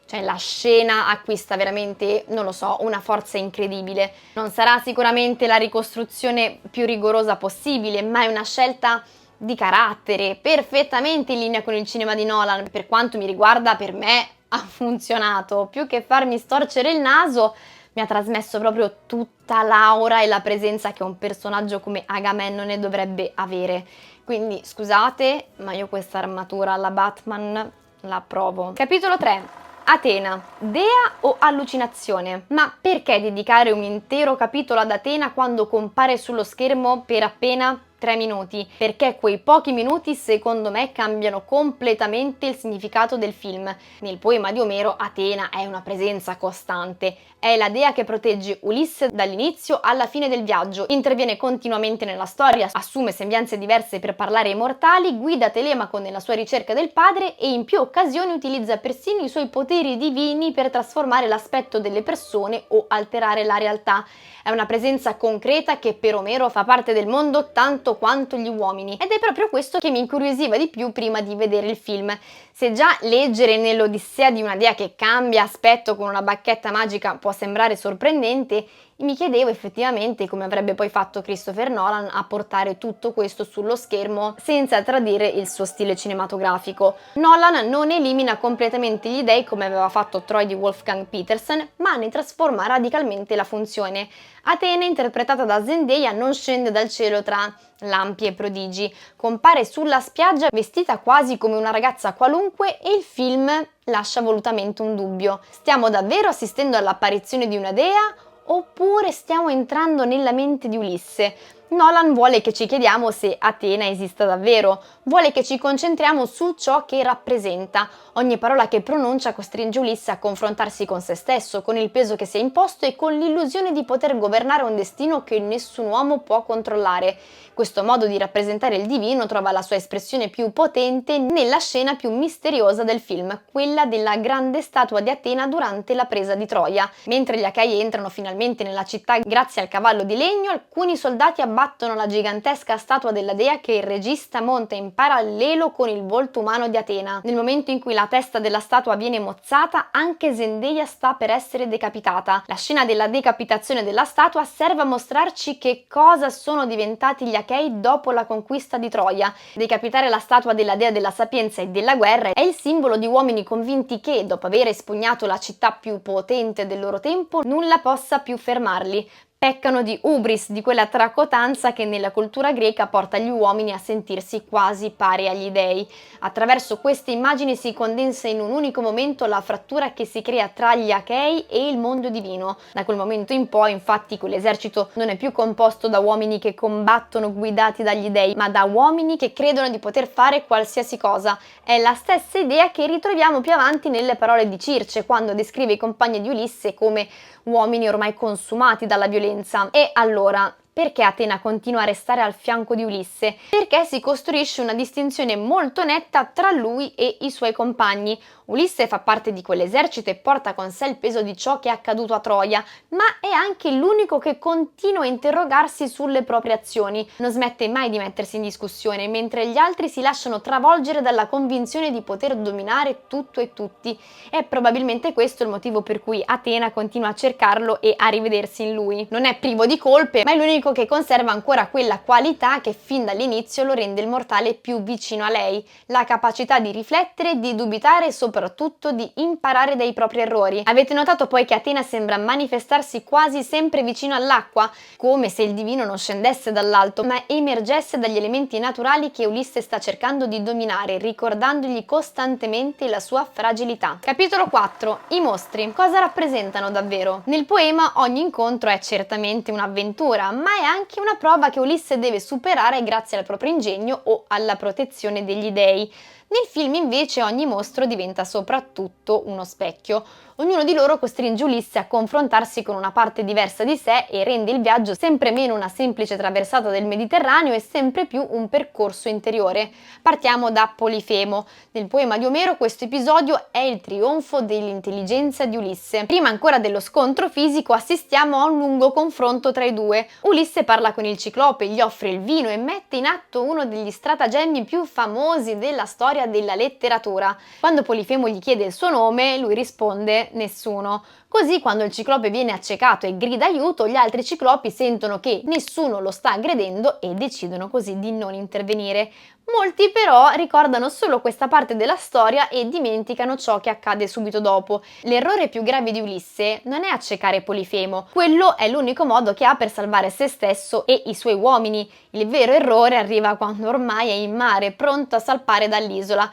cioè la scena acquista veramente, non lo so, una forza incredibile. Non sarà sicuramente la ricostruzione più rigorosa possibile, ma è una scelta di carattere, perfettamente in linea con il cinema di Nolan. Per quanto mi riguarda, per me ha funzionato. Più che farmi storcere il naso, mi ha trasmesso proprio tutta l'aura e la presenza che un personaggio come Agamennone dovrebbe avere. Quindi scusate, ma io questa armatura alla Batman la approvo. Capitolo 3. Atena, dea o allucinazione? Ma perché dedicare un intero capitolo ad Atena quando compare sullo schermo per appena 3 minuti? Perché quei pochi minuti secondo me cambiano completamente il significato del film. Nel poema di Omero Atena è una presenza costante, è la dea che protegge Ulisse dall'inizio alla fine del viaggio, interviene continuamente nella storia, assume sembianze diverse per parlare ai mortali, guida Telemaco nella sua ricerca del padre e in più occasioni utilizza persino i suoi poteri divini per trasformare l'aspetto delle persone o alterare la realtà. È una presenza concreta che per Omero fa parte del mondo tanto quanto gli uomini, ed è proprio questo che mi incuriosiva di più prima di vedere il film. Se già leggere nell'Odissea di una dea che cambia aspetto con una bacchetta magica può sembrare sorprendente, Mi chiedevo effettivamente come avrebbe poi fatto Christopher Nolan a portare tutto questo sullo schermo senza tradire il suo stile cinematografico. Nolan non elimina completamente gli dei come aveva fatto Troy di Wolfgang Petersen, ma ne trasforma radicalmente la funzione. Atene, interpretata da Zendaya, non scende dal cielo tra lampi e prodigi, compare sulla spiaggia vestita quasi come una ragazza qualunque e il film lascia volutamente un dubbio. Stiamo davvero assistendo all'apparizione di una dea? Oppure stiamo entrando nella mente di Ulisse? Nolan vuole che ci chiediamo se Atena esista davvero, vuole che ci concentriamo su ciò che rappresenta. Ogni parola che pronuncia costringe Ulisse a confrontarsi con se stesso, con il peso che si è imposto e con l'illusione di poter governare un destino che nessun uomo può controllare. Questo modo di rappresentare il divino trova la sua espressione più potente nella scena più misteriosa del film, quella della grande statua di Atena durante la presa di Troia. Mentre gli Achei entrano finalmente nella città grazie al cavallo di legno, alcuni soldati abbattono la gigantesca statua della dea che il regista monta in parallelo con il volto umano di Atena. Nel momento in cui la testa della statua viene mozzata, anche Zendaya sta per essere decapitata. La scena della decapitazione della statua serve a mostrarci che cosa sono diventati gli Achei dopo la conquista di Troia. Decapitare la statua della dea della sapienza e della guerra è il simbolo di uomini convinti che, dopo aver espugnato la città più potente del loro tempo, nulla possa più fermarli. Peccano di hubris, di quella tracotanza che nella cultura greca porta gli uomini a sentirsi quasi pari agli dei. Attraverso queste immagini si condensa in un unico momento la frattura che si crea tra gli Achei e il mondo divino. Da quel momento in poi, infatti, quell'esercito non è più composto da uomini che combattono guidati dagli dei, ma da uomini che credono di poter fare qualsiasi cosa. È la stessa idea che ritroviamo più avanti nelle parole di Circe, quando descrive i compagni di Ulisse come uomini ormai consumati dalla violenza. E allora, perché Atena continua a restare al fianco di Ulisse? Perché si costruisce una distinzione molto netta tra lui e i suoi compagni. Ulisse fa parte di quell'esercito e porta con sé il peso di ciò che è accaduto a Troia, ma è anche l'unico che continua a interrogarsi sulle proprie azioni. Non smette mai di mettersi in discussione, mentre gli altri si lasciano travolgere dalla convinzione di poter dominare tutto e tutti. È probabilmente questo il motivo per cui Atena continua a cercarlo e a rivedersi in lui. Non è privo di colpe, ma è l'unico che conserva ancora quella qualità che fin dall'inizio lo rende il mortale più vicino a lei, la capacità di riflettere, di dubitare e soprattutto di imparare dai propri errori. Avete notato poi che Atena sembra manifestarsi quasi sempre vicino all'acqua, come se il divino non scendesse dall'alto, ma emergesse dagli elementi naturali che Ulisse sta cercando di dominare, ricordandogli costantemente la sua fragilità. Capitolo 4. I mostri. Cosa rappresentano davvero? Nel poema ogni incontro è certamente un'avventura, ma è anche una prova che Ulisse deve superare grazie al proprio ingegno o alla protezione degli dei. Nel film invece ogni mostro diventa soprattutto uno specchio. Ognuno di loro costringe Ulisse a confrontarsi con una parte diversa di sé e rende il viaggio sempre meno una semplice traversata del Mediterraneo e sempre più un percorso interiore. Partiamo da Polifemo. Nel poema di Omero questo episodio è il trionfo dell'intelligenza di Ulisse. Prima ancora dello scontro fisico assistiamo a un lungo confronto tra i due. Ulisse parla con il Ciclope, gli offre il vino e mette in atto uno degli stratagemmi più famosi della storia della letteratura. Quando Polifemo gli chiede il suo nome, lui risponde nessuno. Così quando il Ciclope viene accecato e grida aiuto, gli altri Ciclopi sentono che nessuno lo sta aggredendo e decidono così di non intervenire. Molti però ricordano solo questa parte della storia e dimenticano ciò che accade subito dopo. L'errore più grave di Ulisse non è accecare Polifemo, quello è l'unico modo che ha per salvare se stesso e i suoi uomini. Il vero errore arriva quando ormai è in mare, pronto a salpare dall'isola,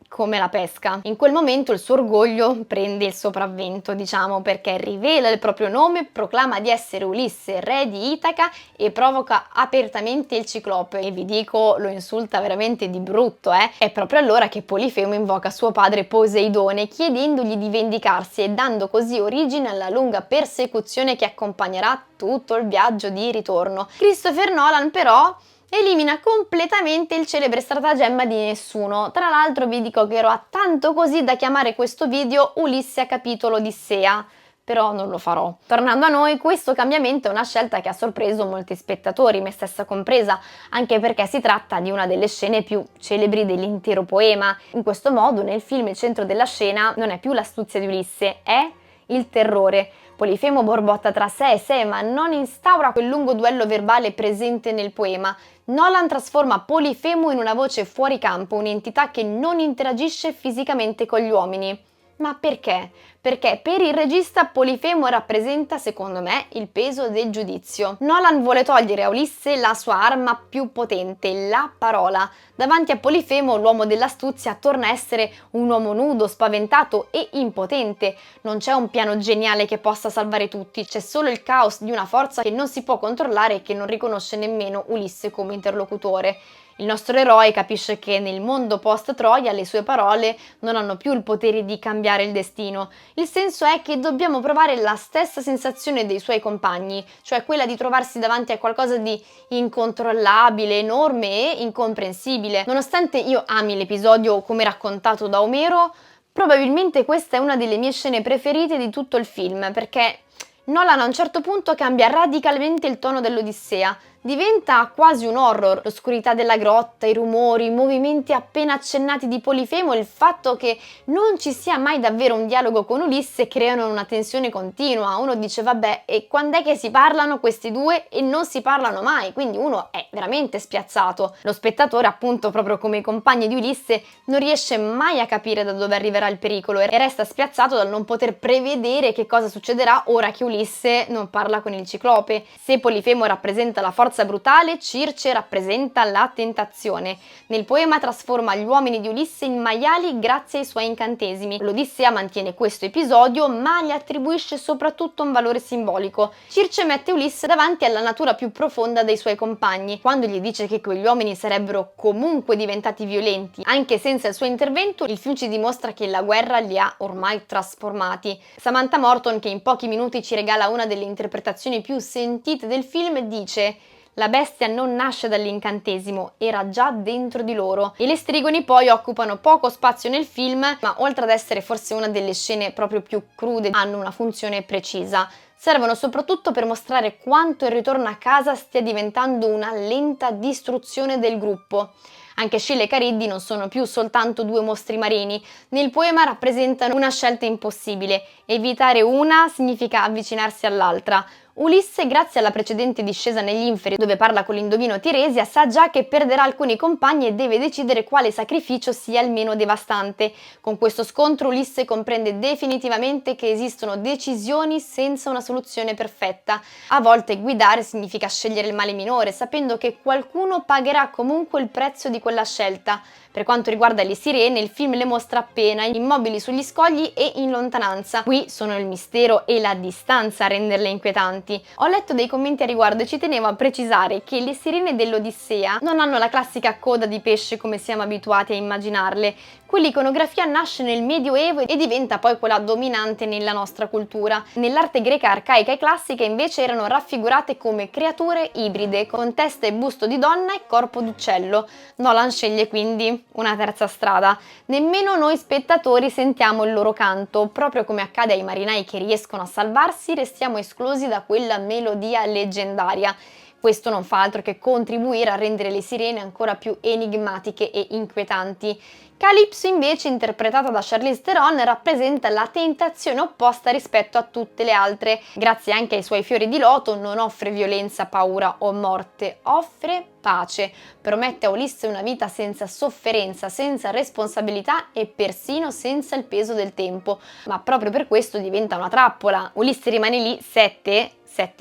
come la pesca. In quel momento il suo orgoglio prende il sopravvento, diciamo, perché rivela il proprio nome, proclama di essere Ulisse, re di Itaca e provoca apertamente il Ciclope. E vi dico, lo insulta veramente di brutto, È proprio allora che Polifemo invoca suo padre Poseidone, chiedendogli di vendicarsi e dando così origine alla lunga persecuzione che accompagnerà tutto il viaggio di ritorno. Christopher Nolan però elimina completamente il celebre stratagemma di nessuno. Tra l'altro vi dico che ero a tanto così da chiamare questo video Ulisse a capitolo Odissea, però non lo farò. Tornando a noi, questo cambiamento è una scelta che ha sorpreso molti spettatori, me stessa compresa, anche perché si tratta di una delle scene più celebri dell'intero poema. In questo modo nel film il centro della scena non è più l'astuzia di Ulisse, è il terrore. Polifemo borbotta tra sé e sé, ma non instaura quel lungo duello verbale presente nel poema. Nolan trasforma Polifemo in una voce fuori campo, un'entità che non interagisce fisicamente con gli uomini. Ma perché? Perché per il regista Polifemo rappresenta, secondo me, il peso del giudizio. Nolan vuole togliere a Ulisse la sua arma più potente, la parola. Davanti a Polifemo, l'uomo dell'astuzia torna a essere un uomo nudo, spaventato e impotente. Non c'è un piano geniale che possa salvare tutti, c'è solo il caos di una forza che non si può controllare e che non riconosce nemmeno Ulisse come interlocutore. Il nostro eroe capisce che nel mondo post-Troia le sue parole non hanno più il potere di cambiare il destino. Il senso è che dobbiamo provare la stessa sensazione dei suoi compagni, cioè quella di trovarsi davanti a qualcosa di incontrollabile, enorme e incomprensibile. Nonostante io ami l'episodio come raccontato da Omero, probabilmente questa è una delle mie scene preferite di tutto il film, perché Nolan a un certo punto cambia radicalmente il tono dell'Odissea. Diventa quasi un horror, l'oscurità della grotta, i rumori, i movimenti appena accennati di Polifemo e il fatto che non ci sia mai davvero un dialogo con Ulisse creano una tensione continua. Uno dice vabbè, e quando è che si parlano questi due e non si parlano mai? Quindi uno è veramente spiazzato. Lo spettatore, appunto, proprio come i compagni di Ulisse, non riesce mai a capire da dove arriverà il pericolo e resta spiazzato dal non poter prevedere che cosa succederà ora che Ulisse non parla con il Ciclope. Se Polifemo rappresenta la forza brutale, Circe rappresenta la tentazione. Nel poema trasforma gli uomini di Ulisse in maiali grazie ai suoi incantesimi. L'Odissea mantiene questo episodio, ma gli attribuisce soprattutto un valore simbolico. Circe mette Ulisse davanti alla natura più profonda dei suoi compagni. Quando gli dice che quegli uomini sarebbero comunque diventati violenti, anche senza il suo intervento, il film ci dimostra che la guerra li ha ormai trasformati. Samantha Morton, che in pochi minuti ci regala una delle interpretazioni più sentite del film, dice: la bestia non nasce dall'incantesimo, era già dentro di loro. E le strigoni poi occupano poco spazio nel film, ma oltre ad essere forse una delle scene proprio più crude, hanno una funzione precisa. Servono soprattutto per mostrare quanto il ritorno a casa stia diventando una lenta distruzione del gruppo. Anche Scylla e Cariddi non sono più soltanto due mostri marini, nel poema rappresentano una scelta impossibile. Evitare una significa avvicinarsi all'altra. Ulisse, grazie alla precedente discesa negli inferi dove parla con l'indovino Tiresia, sa già che perderà alcuni compagni e deve decidere quale sacrificio sia il meno devastante. Con questo scontro Ulisse comprende definitivamente che esistono decisioni senza una soluzione perfetta. A volte guidare significa scegliere il male minore, sapendo che qualcuno pagherà comunque il prezzo di quella scelta. Per quanto riguarda le sirene, il film le mostra appena immobili sugli scogli e in lontananza. Qui sono il mistero e la distanza a renderle inquietanti. Ho letto dei commenti a riguardo e ci tenevo a precisare che le sirene dell'Odissea non hanno la classica coda di pesce come siamo abituati a immaginarle. Quell'iconografia nasce nel Medioevo e diventa poi quella dominante nella nostra cultura. Nell'arte greca arcaica e classica invece erano raffigurate come creature ibride, con testa e busto di donna e corpo d'uccello. Nolan sceglie quindi una terza strada. Nemmeno noi spettatori sentiamo il loro canto, proprio come accade ai marinai che riescono a salvarsi, restiamo esclusi da quella melodia leggendaria. Questo non fa altro che contribuire a rendere le sirene ancora più enigmatiche e inquietanti. Calypso invece, interpretata da Charlize Theron, rappresenta la tentazione opposta rispetto a tutte le altre. Grazie anche ai suoi fiori di loto non offre violenza, paura o morte, offre pace. Promette a Ulisse una vita senza sofferenza, senza responsabilità e persino senza il peso del tempo. Ma proprio per questo diventa una trappola. Ulisse rimane lì 7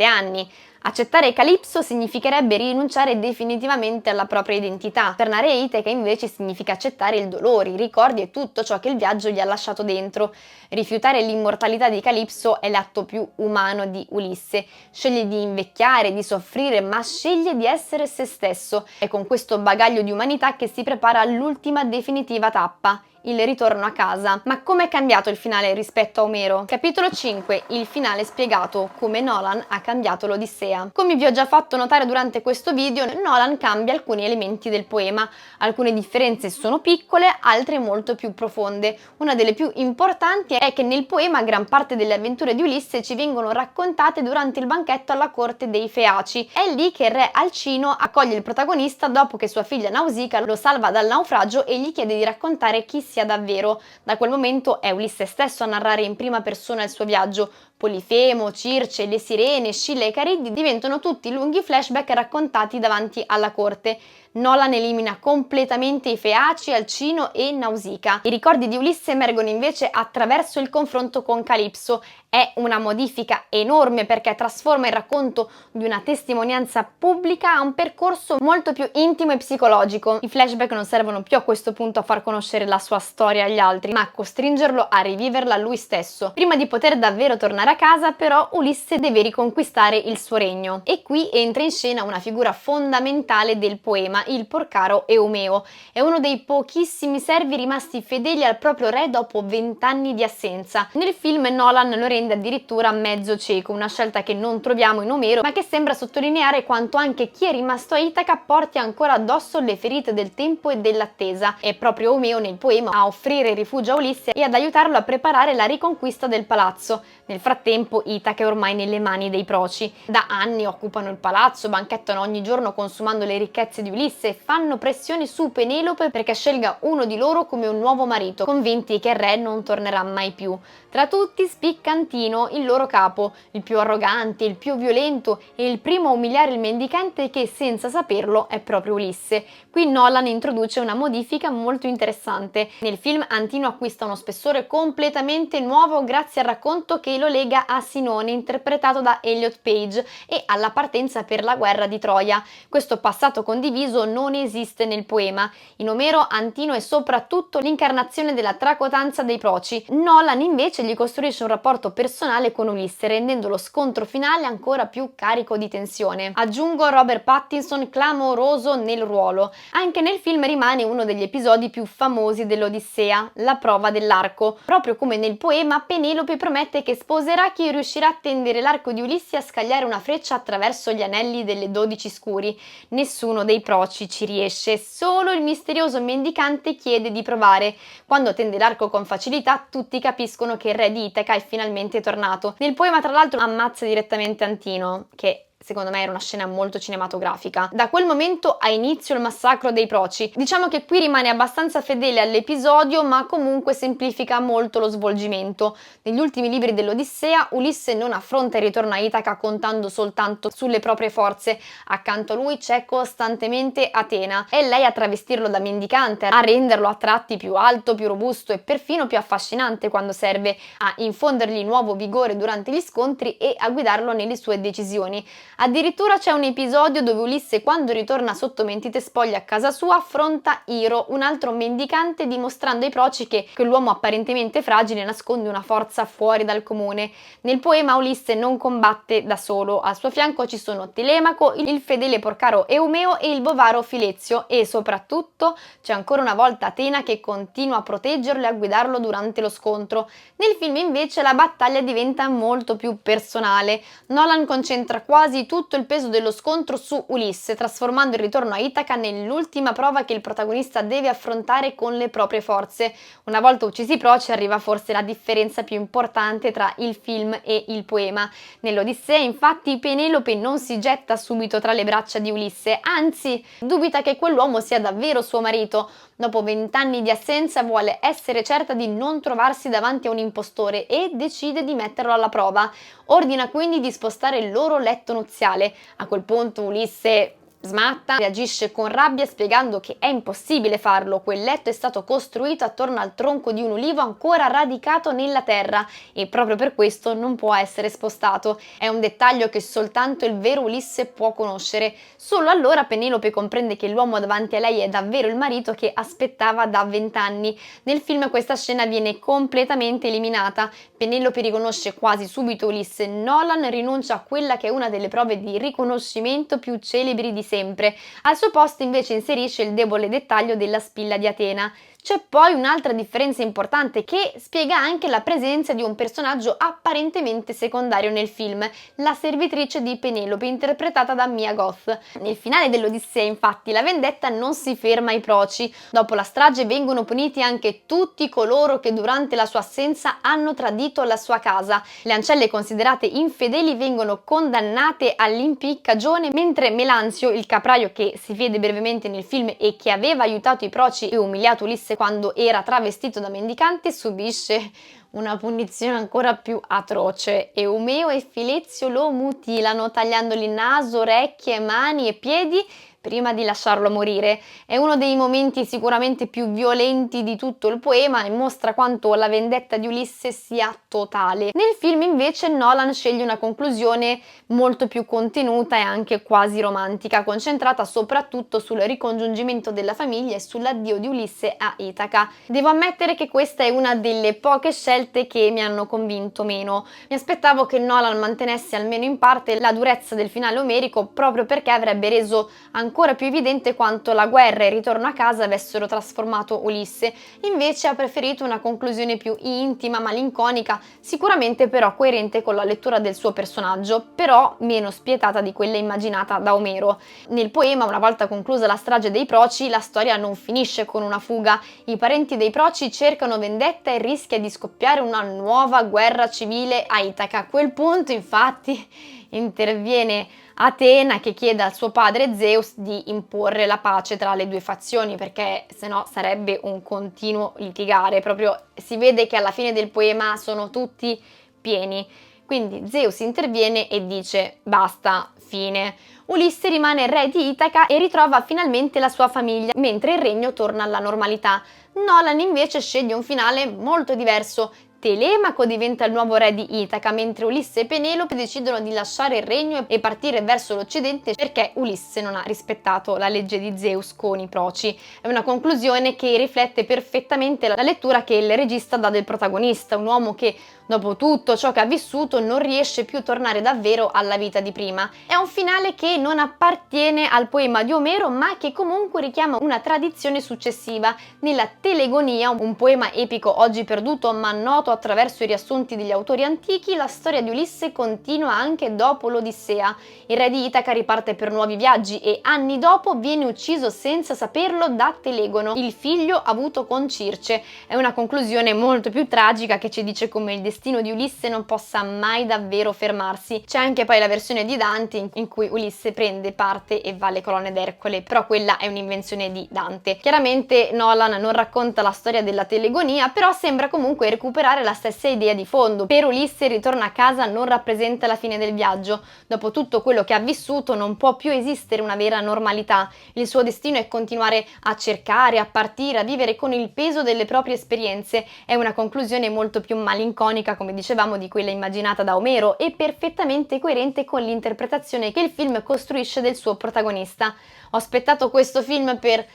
anni. Accettare Calypso significherebbe rinunciare definitivamente alla propria identità. Tornare a Ithaca invece significa accettare il dolore, i ricordi e tutto ciò che il viaggio gli ha lasciato dentro. Rifiutare l'immortalità di Calypso è l'atto più umano di Ulisse. Sceglie di invecchiare, di soffrire, ma sceglie di essere se stesso. È con questo bagaglio di umanità che si prepara all'ultima definitiva tappa, il ritorno a casa. Ma come è cambiato il finale rispetto a Omero? Capitolo 5. Il finale spiegato, come Nolan ha cambiato l'Odissea. Come vi ho già fatto notare durante questo video, Nolan cambia alcuni elementi del poema. Alcune differenze sono piccole, altre molto più profonde. Una delle più importanti è che nel poema gran parte delle avventure di Ulisse ci vengono raccontate durante il banchetto alla corte dei Feaci. È lì che il re Alcino accoglie il protagonista dopo che sua figlia Nausicaa lo salva dal naufragio e gli chiede di raccontare chi sia davvero. Da quel momento è Ulisse stesso a narrare in prima persona il suo viaggio, Polifemo, Circe, le sirene, Scilla e Cariddi diventano tutti lunghi flashback raccontati davanti alla corte. Nolan elimina completamente i Feaci, Alcino e Nausicaa. I ricordi di Ulisse emergono invece attraverso il confronto con Calipso. È una modifica enorme perché trasforma il racconto di una testimonianza pubblica a un percorso molto più intimo e psicologico. I flashback non servono più a questo punto a far conoscere la sua storia agli altri, ma a costringerlo a riviverla lui stesso. Prima di poter davvero tornare a casa, però, Ulisse deve riconquistare il suo regno. E qui entra in scena una figura fondamentale del poema, il porcaro Eumeo. È uno dei pochissimi servi rimasti fedeli al proprio re dopo 20 anni di assenza. Nel film Nolan lo rende addirittura mezzo cieco, una scelta che non troviamo in Omero, ma che sembra sottolineare quanto anche chi è rimasto a Itaca porti ancora addosso le ferite del tempo e dell'attesa. È proprio Omeo nel poema a offrire rifugio a Ulisse e ad aiutarlo a preparare la riconquista del palazzo. Nel frattempo Itaca è ormai nelle mani dei Proci. Da anni occupano il palazzo, banchettano ogni giorno consumando le ricchezze di Ulisse e fanno pressione su Penelope perché scelga uno di loro come un nuovo marito, convinti che il re non tornerà mai più. Tra tutti spicca Antino, il loro capo, il più arrogante, il più violento e il primo a umiliare il mendicante che, senza saperlo, è proprio Ulisse. Qui Nolan introduce una modifica molto interessante. Nel film Antino acquista uno spessore completamente nuovo grazie al racconto che lo lega a Sinone, interpretato da Elliot Page, e alla partenza per la guerra di Troia. Questo passato condiviso non esiste nel poema. In Omero Antino è soprattutto l'incarnazione della tracotanza dei Proci. Nolan invece gli costruisce un rapporto personale con Ulisse, rendendo lo scontro finale ancora più carico di tensione. Aggiungo Robert Pattinson clamoroso nel ruolo. Anche nel film rimane uno degli episodi più famosi dell'Odissea, la prova dell'arco. Proprio come nel poema, Penelope promette che sposerà chi riuscirà a tendere l'arco di Ulisse e a scagliare una freccia attraverso gli anelli delle 12 scuri. Nessuno dei Proci ci riesce, solo il misterioso mendicante chiede di provare. Quando tende l'arco con facilità, tutti capiscono che il re di Itaca è finalmente tornato. Nel poema, tra l'altro, ammazza direttamente Antino, che secondo me era una scena molto cinematografica. Da quel momento ha inizio il massacro dei Proci. Diciamo che qui rimane abbastanza fedele all'episodio, ma comunque semplifica molto lo svolgimento. Negli ultimi libri dell'Odissea, Ulisse non affronta il ritorno a Itaca contando soltanto sulle proprie forze. Accanto a lui c'è costantemente Atena. È lei a travestirlo da mendicante, a renderlo a tratti più alto, più robusto e perfino più affascinante quando serve, a infondergli nuovo vigore durante gli scontri e a guidarlo nelle sue decisioni. Addirittura c'è un episodio dove Ulisse, quando ritorna sotto mentite spoglie a casa sua, affronta Iro, un altro mendicante, dimostrando ai Proci che l'uomo apparentemente fragile nasconde una forza fuori dal comune. Nel poema Ulisse non combatte da solo, al suo fianco ci sono Telemaco, il fedele porcaro Eumeo e il bovaro Filezio, e soprattutto c'è ancora una volta Atena che continua a proteggerlo e a guidarlo durante lo scontro. Nel film invece la battaglia diventa molto più personale. Nolan concentra quasi tutto il peso dello scontro su Ulisse, trasformando il ritorno a Itaca nell'ultima prova che il protagonista deve affrontare con le proprie forze. Una volta uccisi i Proci arriva forse la differenza più importante tra il film e il poema. Nell'Odissea, infatti, Penelope non si getta subito tra le braccia di Ulisse, anzi, dubita che quell'uomo sia davvero suo marito. Dopo 20 anni di assenza vuole essere certa di non trovarsi davanti a un impostore e decide di metterlo alla prova. Ordina quindi di spostare il loro letto nuziale. A quel punto Ulisse smatta, reagisce con rabbia spiegando che è impossibile farlo, quel letto è stato costruito attorno al tronco di un ulivo ancora radicato nella terra e proprio per questo non può essere spostato. È un dettaglio che soltanto il vero Ulisse può conoscere. Solo allora Penelope comprende che l'uomo davanti a lei è davvero il marito che aspettava da 20 anni. Nel film questa scena viene completamente eliminata. Penelope riconosce quasi subito Ulisse. Nolan rinuncia a quella che è una delle prove di riconoscimento più celebri di sempre. Al suo posto invece inserisce il debole dettaglio della spilla di Atena. C'è poi un'altra differenza importante che spiega anche la presenza di un personaggio apparentemente secondario nel film, la servitrice di Penelope, interpretata da Mia Goth. Nel finale dell'Odissea, infatti, la vendetta non si ferma ai Proci. Dopo la strage vengono puniti anche tutti coloro che durante la sua assenza hanno tradito la sua casa. Le ancelle considerate infedeli vengono condannate all'impiccagione, mentre Melanzio, il capraio che si vede brevemente nel film e che aveva aiutato i Proci e umiliato Ulisse quando era travestito da mendicante, subisce una punizione ancora più atroce. Eumeo e Filezio lo mutilano tagliandogli naso, orecchie, mani e piedi prima di lasciarlo morire. È uno dei momenti sicuramente più violenti di tutto il poema e mostra quanto la vendetta di Ulisse sia totale. Nel film invece Nolan sceglie una conclusione molto più contenuta e anche quasi romantica, concentrata soprattutto sul ricongiungimento della famiglia e sull'addio di Ulisse a Itaca. Devo ammettere che questa è una delle poche scelte che mi hanno convinto meno. Mi aspettavo che Nolan mantenesse almeno in parte la durezza del finale omerico, proprio perché avrebbe reso ancora più evidente quanto la guerra e il ritorno a casa avessero trasformato Ulisse. Invece ha preferito una conclusione più intima, malinconica, sicuramente però coerente con la lettura del suo personaggio, però meno spietata di quella immaginata da Omero. Nel poema, una volta conclusa la strage dei Proci, la storia non finisce con una fuga. I parenti dei Proci cercano vendetta e rischia di scoppiare una nuova guerra civile a Itaca. A quel punto, infatti, interviene Atena che chiede al suo padre Zeus di imporre la pace tra le due fazioni, perché sennò sarebbe un continuo litigare. Proprio si vede che alla fine del poema sono tutti pieni. Quindi Zeus interviene e dice basta, fine. Ulisse rimane re di Itaca e ritrova finalmente la sua famiglia, mentre il regno torna alla normalità. Nolan invece sceglie un finale molto diverso. Telemaco diventa il nuovo re di Itaca, mentre Ulisse e Penelope decidono di lasciare il regno e partire verso l'occidente perché Ulisse non ha rispettato la legge di Zeus con i Proci. È una conclusione che riflette perfettamente la lettura che il regista dà del protagonista, un uomo che dopo tutto ciò che ha vissuto non riesce più a tornare davvero alla vita di prima. È un finale che non appartiene al poema di Omero, ma che comunque richiama una tradizione successiva. Nella Telegonia, un poema epico oggi perduto ma noto attraverso i riassunti degli autori antichi, la storia di Ulisse continua anche dopo l'Odissea. Il re di Itaca riparte per nuovi viaggi e anni dopo viene ucciso senza saperlo da Telegono, il figlio avuto con Circe. È una conclusione molto più tragica che ci dice come il destino di Ulisse non possa mai davvero fermarsi. C'è anche poi la versione di Dante in cui Ulisse prende parte e va alle colonne d'Ercole, però quella è un'invenzione di Dante. Chiaramente Nolan non racconta la storia della Telegonia, però sembra comunque recuperare la stessa idea di fondo. Per Ulisse il ritorno a casa non rappresenta la fine del viaggio. Dopo tutto quello che ha vissuto non può più esistere una vera normalità. Il suo destino è continuare a cercare, a partire, a vivere con il peso delle proprie esperienze. È una conclusione molto più malinconica, come dicevamo, di quella immaginata da Omero e perfettamente coerente con l'interpretazione che il film costruisce del suo protagonista. Ho aspettato questo film per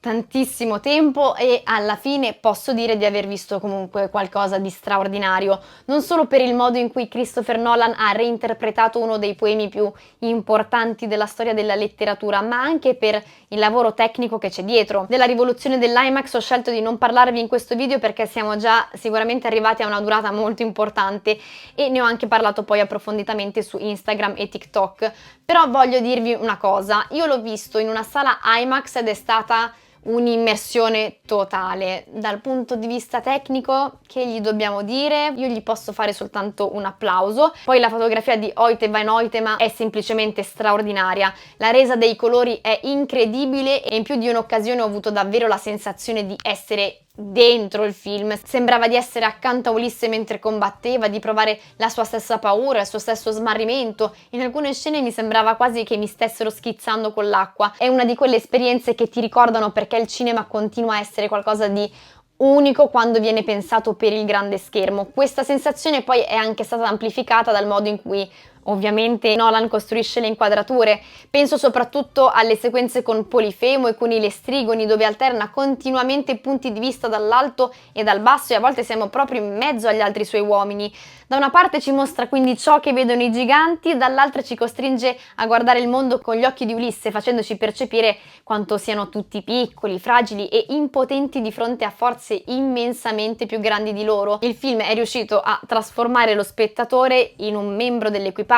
tantissimo tempo e alla fine posso dire di aver visto comunque qualcosa di straordinario, non solo per il modo in cui Christopher Nolan ha reinterpretato uno dei poemi più importanti della storia della letteratura, ma anche per il lavoro tecnico che c'è dietro. Della rivoluzione dell'IMAX ho scelto di non parlarvi in questo video perché siamo già sicuramente arrivati a una durata molto importante e ne ho anche parlato poi approfonditamente su Instagram e TikTok, però voglio dirvi una cosa: io l'ho visto in una sala IMAX ed è stata un'immersione totale. Dal punto di vista tecnico, che gli dobbiamo dire? Io gli posso fare soltanto un applauso. Poi la fotografia di Hoyte van Hoytema è semplicemente straordinaria. La resa dei colori è incredibile e in più di un'occasione ho avuto davvero la sensazione di essere dentro il film. Sembrava di essere accanto a Ulisse mentre combatteva, di provare la sua stessa paura, il suo stesso smarrimento. In alcune scene mi sembrava quasi che mi stessero schizzando con l'acqua. È una di quelle esperienze che ti ricordano perché il cinema continua a essere qualcosa di unico quando viene pensato per il grande schermo. Questa sensazione poi è anche stata amplificata dal modo in cui ovviamente Nolan costruisce le inquadrature. Penso soprattutto alle sequenze con Polifemo e con i lestrigoni, dove alterna continuamente punti di vista dall'alto e dal basso e a volte siamo proprio in mezzo agli altri suoi uomini. Da una parte ci mostra quindi ciò che vedono i giganti, dall'altra ci costringe a guardare il mondo con gli occhi di Ulisse, facendoci percepire quanto siano tutti piccoli, fragili e impotenti di fronte a forze immensamente più grandi di loro. Il film è riuscito a trasformare lo spettatore in un membro dell'equipaggio.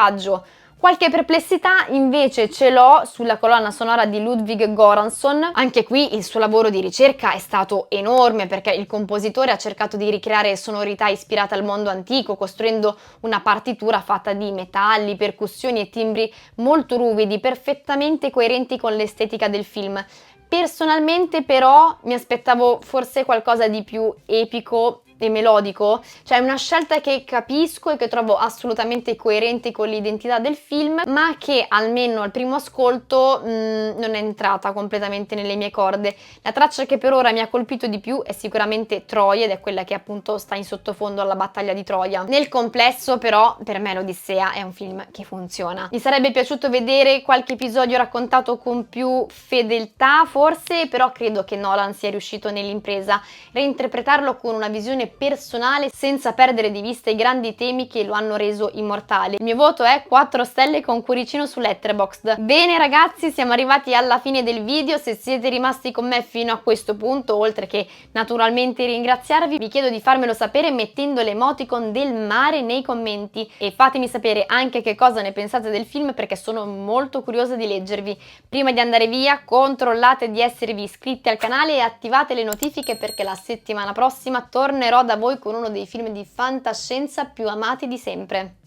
Qualche perplessità invece ce l'ho sulla colonna sonora di Ludwig Göransson. Anche qui il suo lavoro di ricerca è stato enorme perché il compositore ha cercato di ricreare sonorità ispirate al mondo antico, costruendo una partitura fatta di metalli, percussioni e timbri molto ruvidi, perfettamente coerenti con l'estetica del film. Personalmente però mi aspettavo forse qualcosa di più epico e melodico, cioè è una scelta che capisco e che trovo assolutamente coerente con l'identità del film, ma che almeno al primo ascolto non è entrata completamente nelle mie corde. La traccia che per ora mi ha colpito di più è sicuramente Troia, ed è quella che appunto sta in sottofondo alla battaglia di Troia. Nel complesso però per me l'Odissea è un film che funziona. Mi sarebbe piaciuto vedere qualche episodio raccontato con più fedeltà forse, però credo che Nolan sia riuscito nell'impresa, reinterpretarlo con una visione personale senza perdere di vista i grandi temi che lo hanno reso immortale. Il mio voto è 4 stelle con cuoricino su Letterboxd. Bene ragazzi, siamo arrivati alla fine del video. Se siete rimasti con me fino a questo punto, oltre che naturalmente ringraziarvi, vi chiedo di farmelo sapere mettendo l'emoticon del mare nei commenti, e fatemi sapere anche che cosa ne pensate del film, perché sono molto curiosa di leggervi. Prima di andare via, controllate di esservi iscritti al canale e attivate le notifiche, perché la settimana prossima tornerò da voi con uno dei film di fantascienza più amati di sempre.